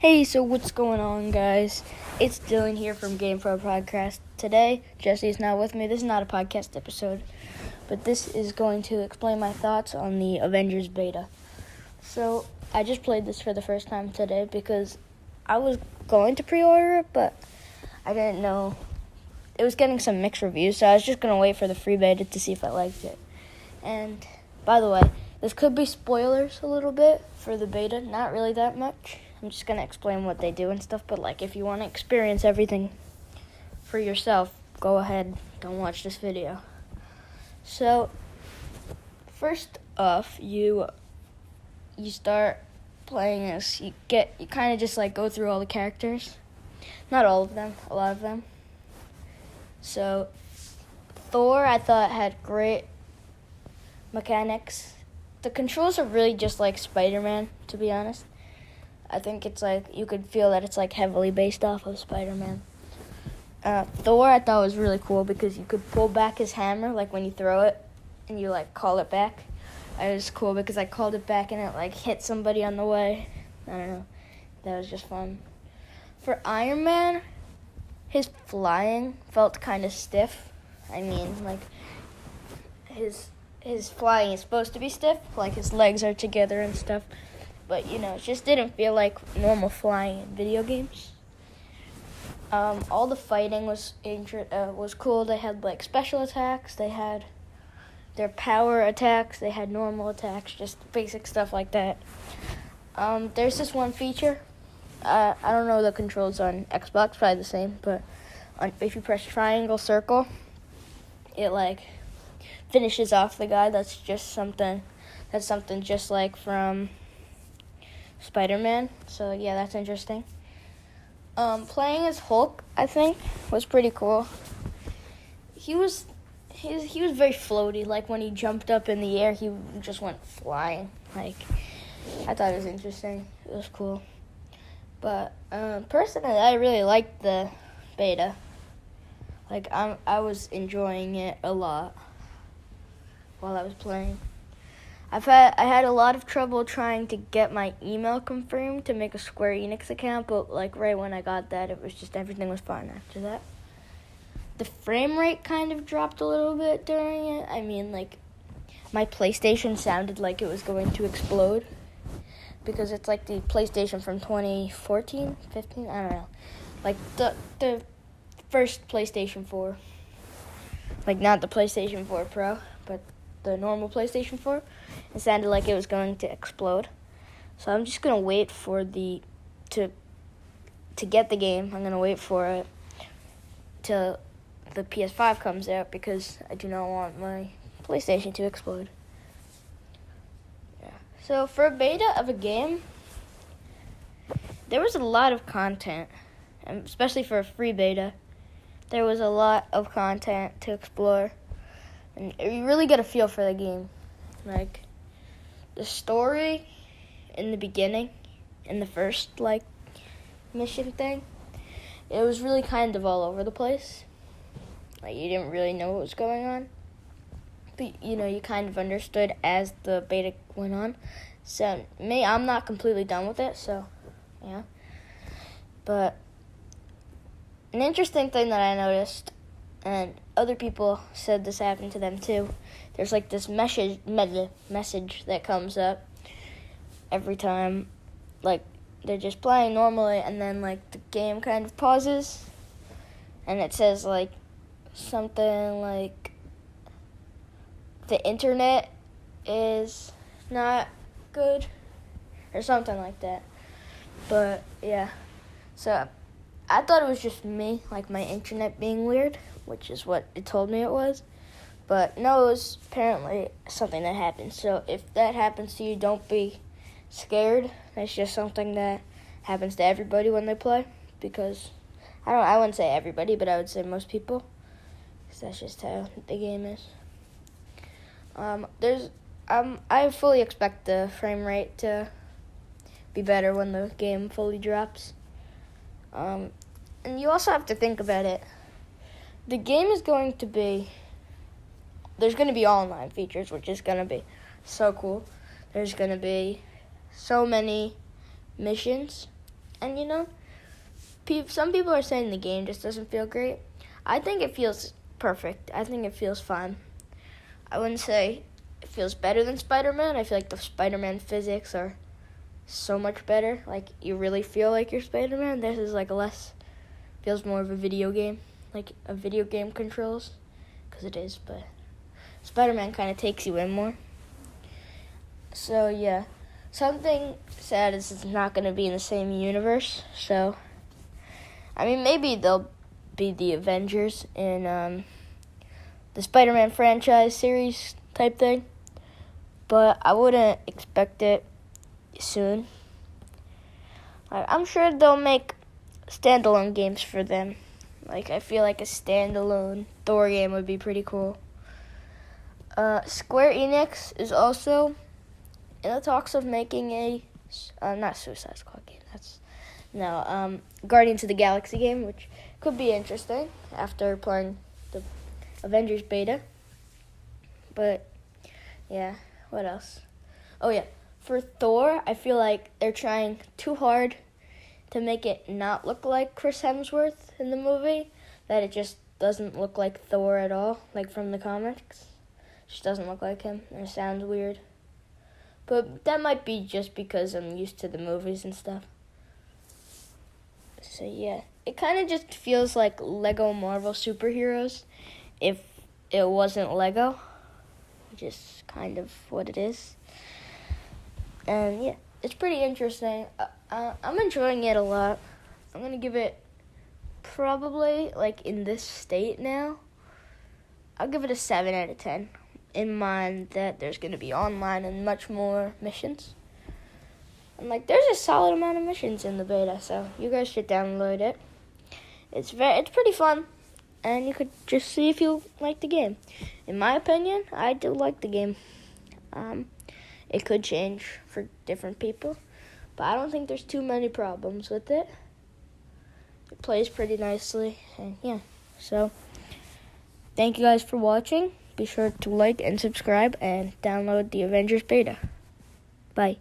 Hey, so what's going on, guys? It's Dylan here from Game Pro Podcast. Today, Jesse's not with me. This is not a podcast episode, but this is going to explain my thoughts on the Avengers beta. So, I just played this for the first time today because I was going to pre-order it, but I didn't know. It was getting some mixed reviews, so I was just going to wait for the free beta to see if I liked it. And, by the way, this could be spoilers a little bit for the beta, not really that much. I'm just going to explain what they do and stuff, but if you want to experience everything for yourself, go ahead, don't watch this video. So, first off, you start playing this. You kind of just go through all the characters. Not all of them, a lot of them. So, Thor, I thought, had great mechanics. The controls are really just like Spider-Man, to be honest. I think it's you could feel that it's heavily based off of Spider-Man. Thor, I thought was really cool because you could pull back his hammer, when you throw it, and you call it back. It was cool because I called it back and it hit somebody on the way. I don't know. That was just fun. For Iron Man, his flying felt kind of stiff. I mean, his flying is supposed to be stiff, his legs are together and stuff. But, it just didn't feel like normal flying in video games. All the fighting was cool. They had, special attacks. They had their power attacks. They had normal attacks, just basic stuff like that. There's this one feature. I don't know the controls on Xbox, probably the same. But if you press triangle, circle, it, finishes off the guy. That's something just from Spider-Man, so yeah, that's interesting. Playing as Hulk, I think, was pretty cool. He was very floaty. When he jumped up in the air, he just went flying. I thought it was interesting. It was cool. But personally, I really liked the beta. I was enjoying it a lot while I was playing. I had a lot of trouble trying to get my email confirmed to make a Square Enix account, but right when I got that, it was just everything was fine after that. The frame rate kind of dropped a little bit during it. I mean, my PlayStation sounded like it was going to explode because it's the PlayStation from 2014, 15, I don't know. The first PlayStation 4. Not the PlayStation 4 Pro, but the normal PlayStation 4. It sounded like it was going to explode. So I'm just going to wait for to get the game. I'm going to wait for it till the PS5 comes out because I do not want my PlayStation to explode. Yeah. So for a beta of a game, there was a lot of content, and especially for a free beta. There was a lot of content to explore. And you really get a feel for the game. The story in the beginning, in the first, mission thing, it was really kind of all over the place. You didn't really know what was going on. But, you kind of understood as the beta went on. So, I'm not completely done with it, so, yeah. But an interesting thing that I noticed, and other people said this happened to them too. There's this message that comes up every time, they're just playing normally, and then the game kind of pauses, and it says something the internet is not good, or something like that. But yeah, so I thought it was just me, my internet being weird, which is what it told me it was. But no, it was apparently something that happened. So if that happens to you, don't be scared. That's just something that happens to everybody when they play. Because, I wouldn't say everybody, but I would say most people. Because that's just how the game is. I fully expect the frame rate to be better when the game fully drops. And you also have to think about it. The game is going to be... There's going to be online features, which is going to be so cool. There's going to be so many missions. And some people are saying the game just doesn't feel great. I think it feels perfect. I think it feels fine. I wouldn't say it feels better than Spider-Man. I feel like the Spider-Man physics are so much better. Like, you really feel like you're Spider-Man. This is like feels more of a video game. Like a video game controls. Because it is, but Spider-Man kind of takes you in more. So, yeah. Something sad is it's not going to be in the same universe. So, I mean, maybe they'll be the Avengers in the Spider-Man franchise series type thing. But I wouldn't expect it soon. I'm sure they'll make standalone games for them. Like, I feel like a standalone Thor game would be pretty cool. Square Enix is also in the talks of making a, not Suicide Squad game, Guardians of the Galaxy game, which could be interesting after playing the Avengers beta. But, yeah, what else? Oh, yeah, for Thor, I feel like they're trying too hard to make it not look like Chris Hemsworth in the movie, that it just doesn't look like Thor at all, like from the comics. It just doesn't look like him, and it sounds weird. But that might be just because I'm used to the movies and stuff. So yeah, it kind of just feels like Lego Marvel superheroes if it wasn't Lego, which is kind of what it is. And yeah, it's pretty interesting. I'm enjoying it a lot. I'm going to give it probably, like in this state now, I'll give it a 7 out of 10. In mind that there's going to be online and much more missions. And like, there's a solid amount of missions in the beta, so you guys should download it. It's pretty fun, and you could just see if you like the game. In my opinion, I do like the game. It could change for different people, but I don't think there's too many problems with it. It plays pretty nicely, and yeah. So, thank you guys for watching. Be sure to like and subscribe and download the Avengers beta. Bye.